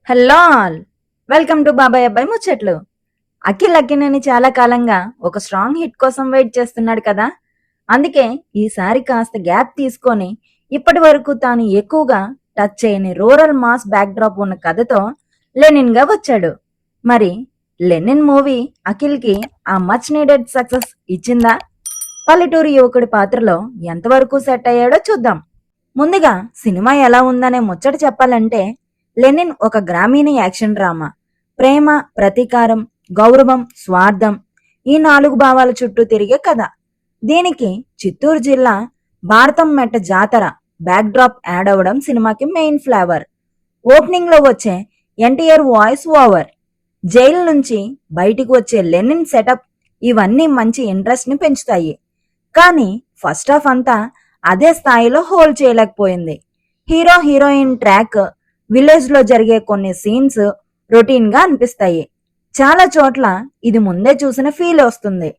Hello all, welcome to బాబాయ్ అబ్బాయి ముచ్చట్లు. అఖిల్ అక్కినేని చాలా కాలంగా ఒక స్ట్రాంగ్ హిట్ కోసం వెయిట్ చేస్తున్నాడు కదా. అందుకే ఈసారి కాస్త గ్యాప్ తీసుకొని ఇప్పటి వరకు తాను ఎక్కువగా టచ్ చేయని రూరల్ మాస్ బ్యాక్ డ్రాప్ ఉన్న కథతో లెనిన్ గా వచ్చాడు. మరి లెనిన్ మూవీ అఖిల్ కి ఆ మచ్ నీడెడ్ సక్సెస్ ఇచ్చిందా? పల్లెటూరు యువకుడి పాత్రలో ఎంతవరకు సెట్ అయ్యాడో చూద్దాం. ముందుగా సినిమా ఎలా ఉందనే ముచ్చట చెప్పాలంటే, లెనిన్ ఒక గ్రామీణ యాక్షన్ డ్రామా. ప్రేమ, ప్రతీకారం, గౌరవం, స్వార్థం ఈ 4 భావాల చుట్టూ తిరిగే కథ. దీనికి చిత్తూరు జిల్లా భారతం మెట్ట జాతర బ్యాక్ డ్రాప్ యాడ్ అవ్వడం సినిమాకి మెయిన్ ఫ్లేవర్. ఓపెనింగ్ లో వచ్చే ఎన్టీఆర్ వాయిస్ ఓవర్, జైలు నుంచి బయటికి వచ్చే లెనిన్ సెటప్ ఇవన్నీ మంచి ఇంట్రెస్ట్ ని పెంచుతాయి. కానీ ఫస్ట్ హాఫ్ అంతా అదే స్థాయిలో హోల్డ్ చేయలేకపోయింది. హీరో హీరోయిన్ ట్రాక్, విలేజ్ లో జరిగే కొన్ని సీన్స్ రొటీన్ గా అనిపిస్తాయి. చాలా చోట్ల ఇది ముందే చూసిన ఫీల్ వస్తుంది.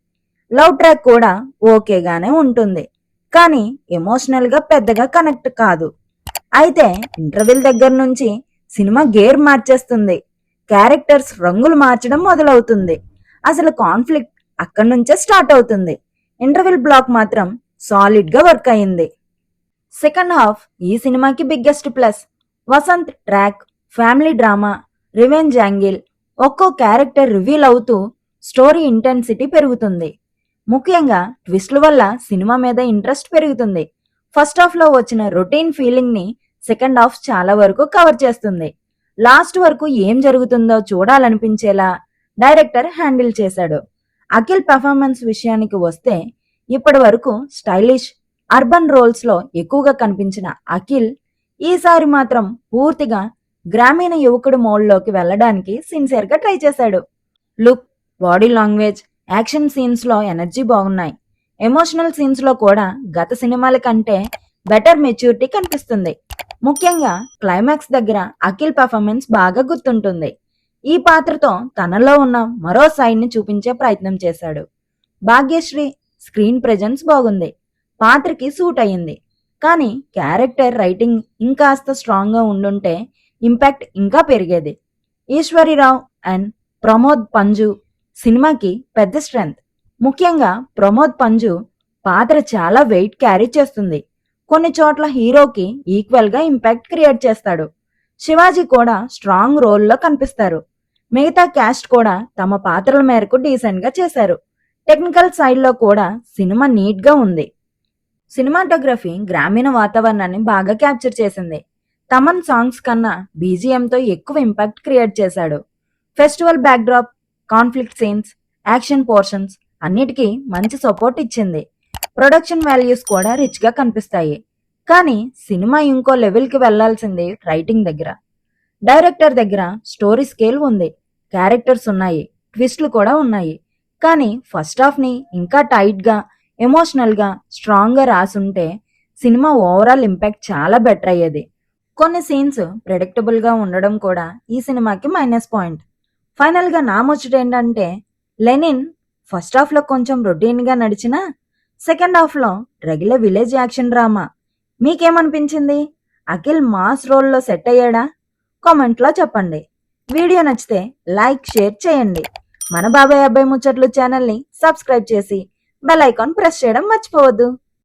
లవ్ ట్రాక్ కూడా ఓకేగానే ఉంటుంది, కానీ ఎమోషనల్ గా పెద్దగా కనెక్ట్ కాదు. అయితే ఇంటర్వెల్ దగ్గర నుంచి సినిమా గేర్ మార్చేస్తుంది. క్యారెక్టర్స్ రంగులు మార్చడం మొదలవుతుంది. అసలు కాన్ఫ్లిక్ట్ అక్కడి నుంచే స్టార్ట్ అవుతుంది. ఇంటర్వెల్ బ్లాక్ మాత్రం సాలిడ్ గా వర్క్ అయింది. సెకండ్ హాఫ్ ఈ సినిమాకి biggest plus. Vasanth track, family drama, revenge angle, ఒక్కో క్యారెక్టర్ రివీల్ అవుతూ స్టోరీ ఇంటెన్సిటీ పెరుగుతుంది. ముఖ్యంగా ట్విస్ట్ల వల్ల సినిమా మీద ఇంట్రెస్ట్ పెరుగుతుంది. ఫస్ట్ హాఫ్ లో వచ్చిన రొటీన్ ఫీలింగ్ ని సెకండ్ హాఫ్ చాలా వరకు కవర్ చేస్తుంది. లాస్ట్ వరకు ఏం జరుగుతుందో చూడాలనిపించేలా డైరెక్టర్ హ్యాండిల్ చేశాడు. అఖిల్ పెర్ఫార్మెన్స్ విషయానికి వస్తే, ఇప్పటి వరకు స్టైలిష్, అర్బన్ రోల్స్ లో ఎక్కువగా కనిపించిన అఖిల్ ఈసారి మాత్రం పూర్తిగా గ్రామీణ యువకుడు మోడ్లోకి వెళ్లడానికి సిన్సియర్ గా ట్రై చేశాడు. Look, body language, action scenes లో ఎనర్జీ బాగున్నాయి. ఎమోషనల్ సీన్స్ లో కూడా గత సినిమాల కంటే బెటర్ మెచ్యూరిటీ కనిపిస్తుంది. ముఖ్యంగా క్లైమాక్స్ దగ్గర అఖిల్ పెర్ఫార్మెన్స్ బాగా గుర్తుంటుంది. ఈ పాత్రతో తనలో ఉన్న మరో సైడ్ ని చూపించే ప్రయత్నం చేశాడు. భాగ్యశ్రీ స్క్రీన్ ప్రెజెన్స్ బాగుంది, పాత్రకి సూట్ అయ్యింది. కానీ క్యారెక్టర్ రైటింగ్ ఇంకాస్త స్ట్రాంగ్ గా ఉండుంటే ఇంపాక్ట్ ఇంకా పెరిగేది. ఈశ్వరిరావు అండ్ ప్రమోద్ పంజు సినిమాకి పెద్ద స్ట్రెంగ్త్. ముఖ్యంగా ప్రమోద్ పంజు పాత్ర చాలా వెయిట్ క్యారీ చేస్తుంది. కొన్ని చోట్ల హీరోకి ఈక్వల్ గా ఇంపాక్ట్ క్రియేట్ చేస్తాడు. శివాజీ కూడా స్ట్రాంగ్ రోల్లో కనిపిస్తారు. మిగతా క్యాస్ట్ కూడా తమ పాత్రల మేరకు డీసెంట్ గా చేశారు. టెక్నికల్ సైడ్ లో కూడా సినిమా నీట్ గా ఉంది. సినిమాటోగ్రఫీ గ్రామీణ వాతావరణాన్ని బాగా క్యాప్చర్ చేసింది. తమన్ సాంగ్స్ కన్నా బీజిఎంతో ఎక్కువ ఇంపాక్ట్ క్రియేట్ చేశాడు. Festival backdrop, conflict scenes, action portions అన్నిటికీ మంచి సపోర్ట్ ఇచ్చింది. ప్రొడక్షన్ వాల్యూస్ కూడా రిచ్ గా కనిపిస్తాయి. కానీ సినిమా ఇంకో లెవెల్కి వెళ్లాల్సింది రైటింగ్ దగ్గర. డైరెక్టర్ దగ్గర స్టోరీ స్కేల్ ఉంది, క్యారెక్టర్స్ ఉన్నాయి, ట్విస్ట్లు కూడా ఉన్నాయి. కానీ ఫస్ట్ హాఫ్ ని ఇంకా టైట్ గా, ఎమోషనల్ గా, స్ట్రాంగ్ గా రాసుంటే సినిమా ఓవరాల్ ఇంపాక్ట్ చాలా బెటర్ అయ్యేది. కొన్ని సీన్స్ ప్రెడిక్టబుల్ గా ఉండడం కూడా ఈ సినిమాకి మైనస్ పాయింట్. ఫైనల్ గా నా ముచ్చట ఏంటంటే, లెనిన్ ఫస్ట్ హాఫ్ లో కొంచెం రొటీన్ గా నడిచినా సెకండ్ హాఫ్ లో రెగ్యులర్ విలేజ్ యాక్షన్ డ్రామా. మీకేమనిపించింది? అఖిల్ మాస్ రోల్లో సెట్ అయ్యాడా? కామెంట్ లో చెప్పండి. వీడియో నచ్చితే లైక్, షేర్ చేయండి. మన బాబాయ్ అబ్బాయి ముచ్చట్లు ఛానల్ ని సబ్స్క్రైబ్ చేసి బెల్ ఐకాన్ ప్రెస్ చేయడం మర్చిపోవద్దు.